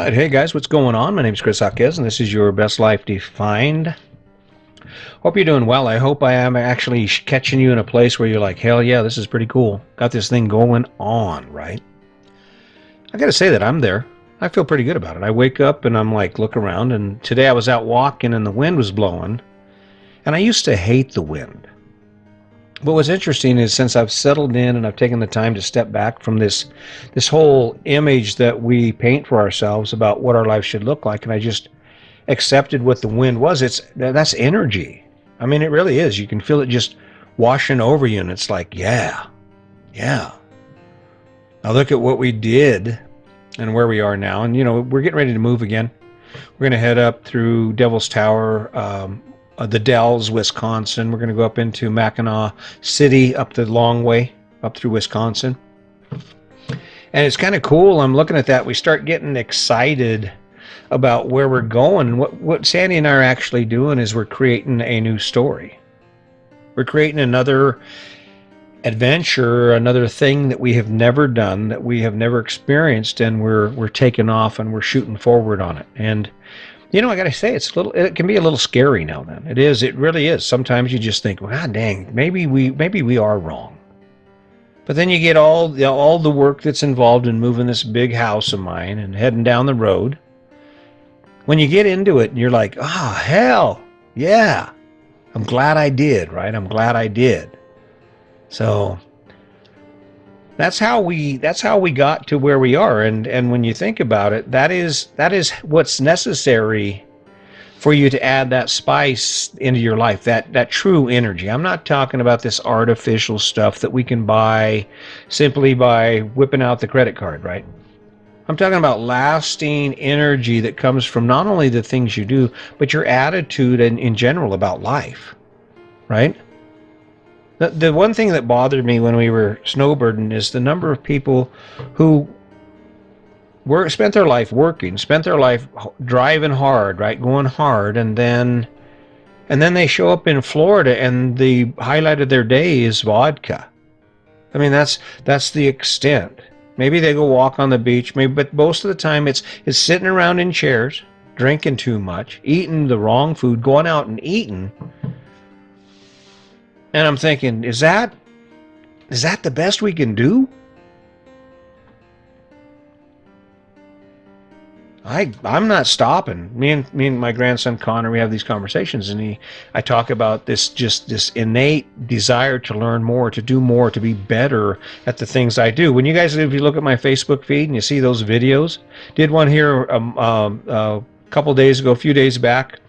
Right, hey guys, what's going on? My name is Chris Hawkes, and this is your Best Life Defined. Hope you're doing well. I hope I am actually catching you in a place where you're like, hell yeah, this is pretty cool. Got this thing going on, right? I got to say that I'm there. I feel pretty good about it. I wake up and I'm like, look around, and today I was out walking and the wind was blowing, and I used to hate the wind. But what's interesting is since I've settled in and I've taken the time to step back from this whole image that we paint for ourselves about what our life should look like, and I just accepted what the wind was. That's energy. I mean, it really is. You can feel it just washing over you, and it's like, yeah. Now look at what we did and where we are now, and we're getting ready to move again. We're going to head up through Devil's Tower, the Dells, Wisconsin. We're going to go up into Mackinac City, up the long way, up through Wisconsin. And it's kind of cool. I'm looking at that. We start getting excited about where we're going. And what Sandy and I are actually doing is we're creating a new story. We're creating another adventure, another thing that we have never done, that we have never experienced, and we're taking off and we're shooting forward on it. And I got to say, it can be a little scary now and then. It is. It really is. Sometimes you just think, well, God dang, maybe we are wrong. But then you get all the work that's involved in moving this big house of mine and heading down the road. When you get into it, you're like, hell, yeah. I'm glad I did, right? I'm glad I did. So that's how we got to where we are, and when you think about it, that is what's necessary for you to add that spice into your life, that true energy. I'm not talking about this artificial stuff that we can buy simply by whipping out the credit card, right? I'm talking about lasting energy that comes from not only the things you do, but your attitude in general about life, right? The one thing that bothered me when we were snowbirding is the number of people who spent their life working, spent their life driving hard, right, going hard, and then they show up in Florida and the highlight of their day is vodka. I mean, that's the extent. Maybe they go walk on the beach, but most of the time it's sitting around in chairs, drinking too much, eating the wrong food, going out and eating. And I'm thinking, is that the best we can do? I'm not stopping. Me and my grandson Connor, we have these conversations, and I talk about this innate desire to learn more, to do more, to be better at the things I do. When if you look at my Facebook feed and you see those videos, did one here a couple days ago, a few days back.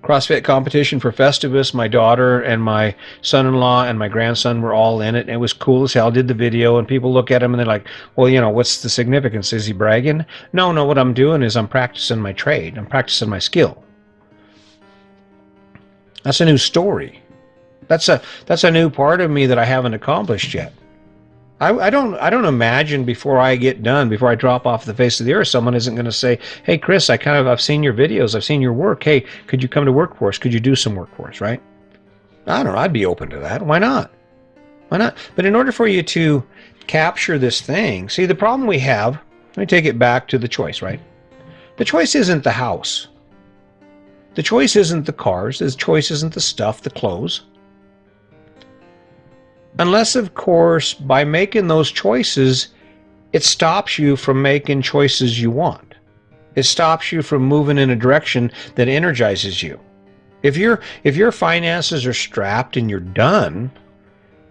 CrossFit competition for Festivus. My daughter and my son-in-law and my grandson were all in it. And it was cool as hell. Did the video, and people look at him and they're like, well, what's the significance? Is he bragging? No, what I'm doing is I'm practicing my trade. I'm practicing my skill. That's a new story. That's a new part of me that I haven't accomplished yet. I don't imagine before I get done, before I drop off the face of the earth, someone isn't going to say, hey, Chris, I've seen your videos. I've seen your work. Hey, could you come to work for us? Could you do some work for us, right? I don't know. I'd be open to that. Why not? Why not? But in order for you to capture this thing, see, the problem we have, let me take it back to the choice, right? The choice isn't the house. The choice isn't the cars. The choice isn't the stuff, the clothes. Unless, of course, by making those choices, it stops you from making choices you want. It stops you from moving in a direction that energizes you. If your finances are strapped and you're done,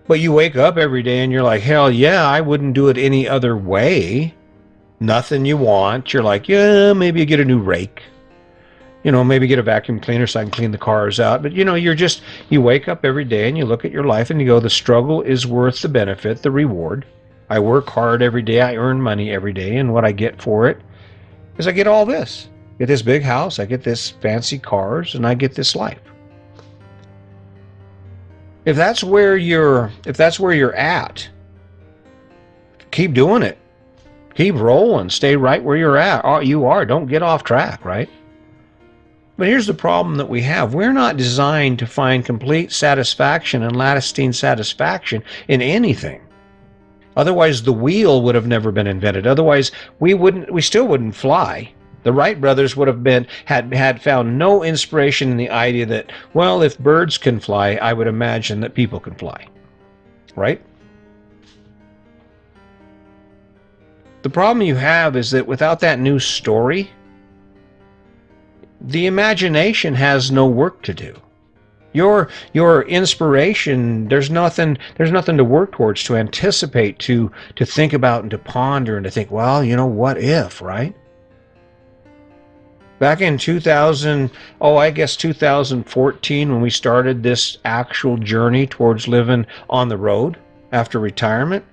but you wake up every day and you're like, hell yeah, I wouldn't do it any other way. Nothing you want. You're like, yeah, maybe you get a new rake. Maybe get a vacuum cleaner so I can clean the cars out. But, you wake up every day and you look at your life and you go, the struggle is worth the benefit, the reward. I work hard every day. I earn money every day. And what I get for it is I get all this. I get this big house. I get this fancy cars, and I get this life. If that's where you're at, keep doing it. Keep rolling. Stay right where you're at. You are. Don't get off track, right? But here's the problem that we have. We're not designed to find complete satisfaction and lasting satisfaction in anything. Otherwise, the wheel would have never been invented. Otherwise, we still wouldn't fly. The Wright brothers would have had found no inspiration in the idea that, well, if birds can fly, I would imagine that people can fly. Right? The problem you have is that without that new story, the imagination has no work to do. Your inspiration, there's nothing to work towards, to anticipate, to think about and to ponder and to think, well, what if, right? Back in 2014, when we started this actual journey towards living on the road after retirement,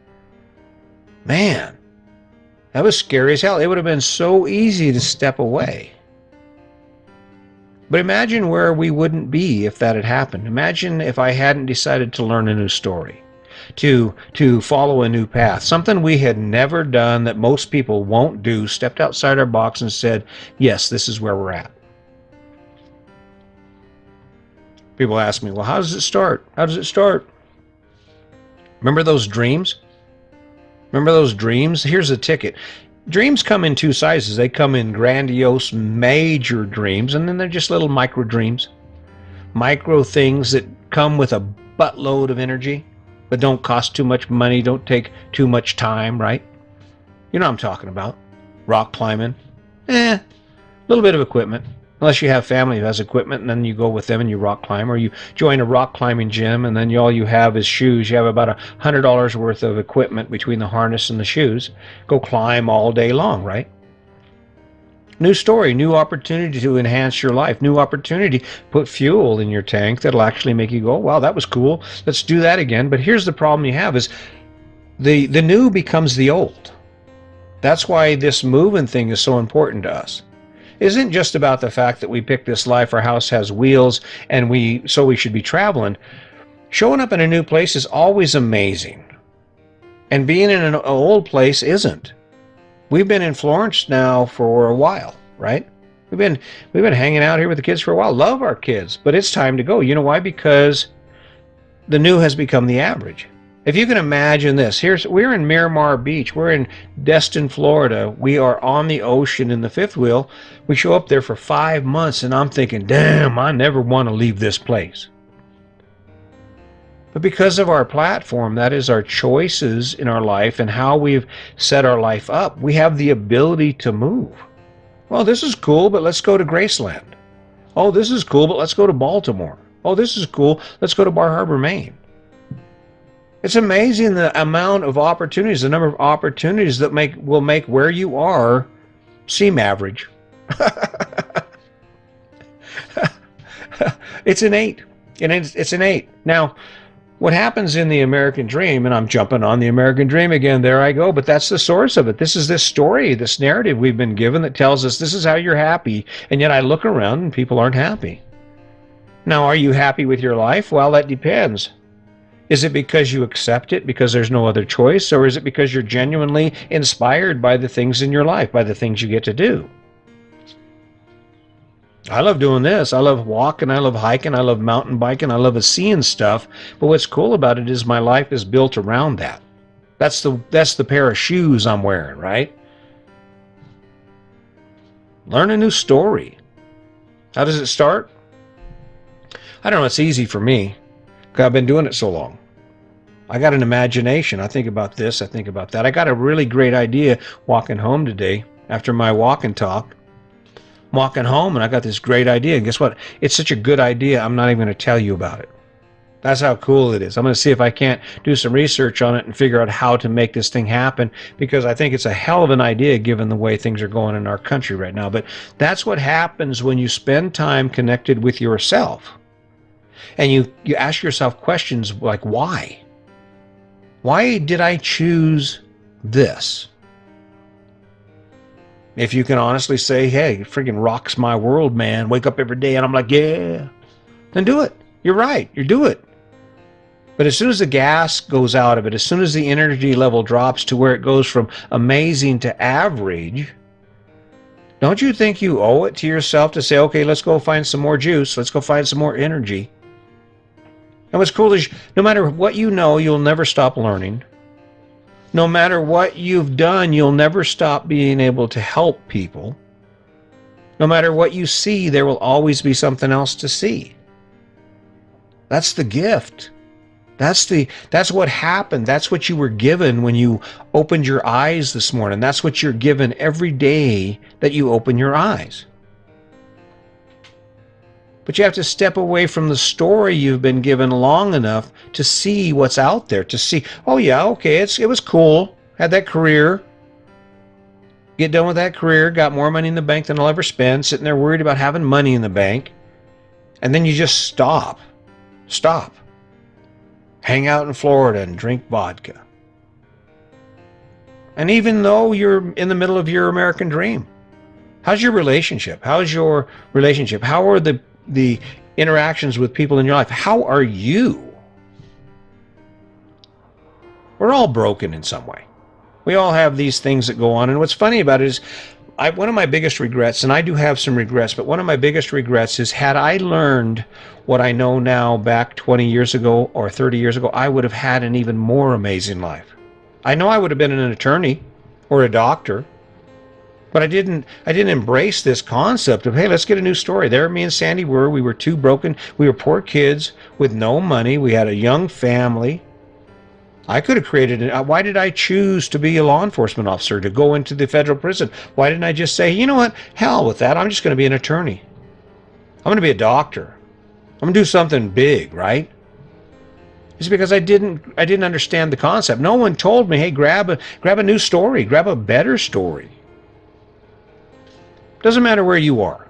man, that was scary as hell. It would have been so easy to step away. But imagine where we wouldn't be if that had happened. Imagine if I hadn't decided to learn a new story, to follow a new path, something we had never done that most people won't do, stepped outside our box and said, yes, this is where we're at. People ask me, well, how does it start? How does it start? Remember those dreams? Remember those dreams? Here's a ticket. Dreams come in two sizes. They come in grandiose, major dreams, and then they're just little micro dreams. Micro things that come with a buttload of energy, but don't cost too much money, don't take too much time, right? You know what I'm talking about. Rock climbing. A little bit of equipment. Unless you have family who has equipment, and then you go with them and you rock climb, or you join a rock climbing gym, and then all you have is shoes. You have about $100 worth of equipment between the harness and the shoes. Go climb all day long, right? New story, new opportunity to enhance your life, new opportunity, put fuel in your tank that'll actually make you go, wow, that was cool. Let's do that again. But here's the problem you have is the new becomes the old. That's why this moving thing is so important to us. It isn't just about the fact that we picked this life, our house has wheels, and so we should be traveling. Showing up in a new place is always amazing. And being in an old place isn't. We've been in Florence now for a while, right? We've been hanging out here with the kids for a while. Love our kids, but it's time to go. You know why? Because the new has become the average. If you can imagine this, we're in Miramar Beach. We're in Destin, Florida. We are on the ocean in the fifth wheel. We show up there for 5 months, and I'm thinking, damn, I never want to leave this place. But because of our platform, that is our choices in our life and how we've set our life up, we have the ability to move. Well, this is cool, but let's go to Graceland. Oh, this is cool, but let's go to Baltimore. Oh, this is cool. Let's go to Bar Harbor, Maine. It's amazing the amount of opportunities, the number of opportunities that will make where you are seem average. It's innate. It's innate. Now, what happens in the American dream, and I'm jumping on the American dream again, there I go, but that's the source of it. This is this story, this narrative we've been given that tells us this is how you're happy, and yet I look around and people aren't happy. Now, are you happy with your life? Well, that depends. Is it because you accept it because there's no other choice, or is it because you're genuinely inspired by the things in your life, by the things you get to do? I love doing this. I love walking. I love hiking. I love mountain biking. I love seeing stuff. But what's cool about it is my life is built around that. That's the pair of shoes I'm wearing, right? Learn a new story. How does it start? I don't know. It's easy for me. I've been doing it so long. I got an imagination. I think about this. I think about that. I got a really great idea walking home today after my walk and talk. I'm walking home and I got this great idea. And guess what? It's such a good idea, I'm not even going to tell you about it. That's how cool it is. I'm going to see if I can't do some research on it and figure out how to make this thing happen, because I think it's a hell of an idea given the way things are going in our country right now. But that's what happens when you spend time connected with yourself. And you ask yourself questions like, why? Why did I choose this? If you can honestly say, hey, it freaking rocks my world, man. Wake up every day and I'm like, yeah. Then do it. You're right. You do it. But as soon as the gas goes out of it, as soon as the energy level drops to where it goes from amazing to average, don't you think you owe it to yourself to say, okay, let's go find some more juice. Let's go find some more energy. And what's cool is no matter what you know, you'll never stop learning. No matter what you've done, you'll never stop being able to help people. No matter what you see, there will always be something else to see. That's the gift. That's what happened. That's what you were given when you opened your eyes this morning. That's what you're given every day that you open your eyes. But you have to step away from the story you've been given long enough to see what's out there, to see, oh yeah, okay, it was cool. Had that career. Get done with that career, got more money in the bank than I'll ever spend, sitting there worried about having money in the bank. And then you just stop. Stop. Hang out in Florida and drink vodka. And even though you're in the middle of your American dream, how's your relationship? How's your relationship? How are the interactions with people in your life? How are you? We're all broken in some way. We all have these things that go on. And what's funny about it is one of my biggest regrets, and I do have some regrets, but one of my biggest regrets is had I learned what I know now back 20 years ago or 30 years ago, I would have had an even more amazing life. I know I would have been an attorney or a doctor, but I didn't embrace this concept of, hey, let's get a new story. There me and Sandy were. We were two broken. We were poor kids with no money. We had a young family. I could have created it. Why did I choose to be a law enforcement officer, to go into the federal prison? Why didn't I just say, you know what, hell with that. I'm just going to be an attorney. I'm going to be a doctor. I'm going to do something big, right? It's because I didn't understand the concept. No one told me, hey, grab a new story, grab a better story. Doesn't matter where you are.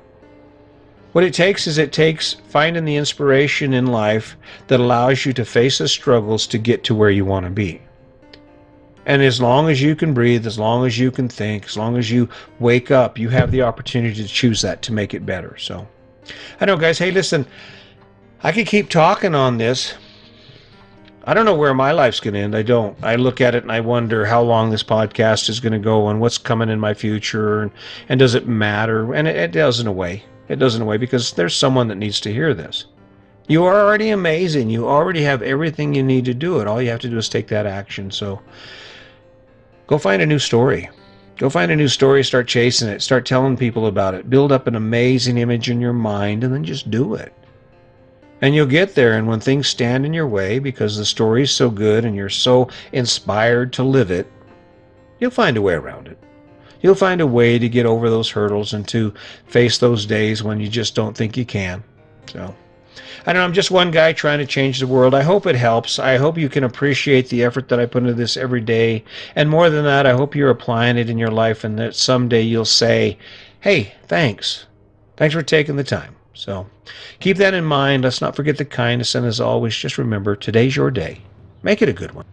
What it takes finding the inspiration in life that allows you to face the struggles to get to where you want to be. And as long as you can breathe, as long as you can think, as long as you wake up, you have the opportunity to choose that to make it better. So, I know, guys, hey, listen, I could keep talking on this. I don't know where my life's going to end. I don't. I look at it and I wonder how long this podcast is going to go and what's coming in my future and does it matter? And it does in a way. It does in a way because there's someone that needs to hear this. You are already amazing. You already have everything you need to do it. All you have to do is take that action. So go find a new story. Go find a new story, start chasing it, start telling people about it. Build up an amazing image in your mind and then just do it. And you'll get there, and when things stand in your way because the story is so good and you're so inspired to live it, you'll find a way around it. You'll find a way to get over those hurdles and to face those days when you just don't think you can. So, I don't know, I'm just one guy trying to change the world. I hope it helps. I hope you can appreciate the effort that I put into this every day. And more than that, I hope you're applying it in your life and that someday you'll say, hey, thanks. Thanks for taking the time. So keep that in mind. Let's not forget the kindness. And as always, just remember, today's your day. Make it a good one.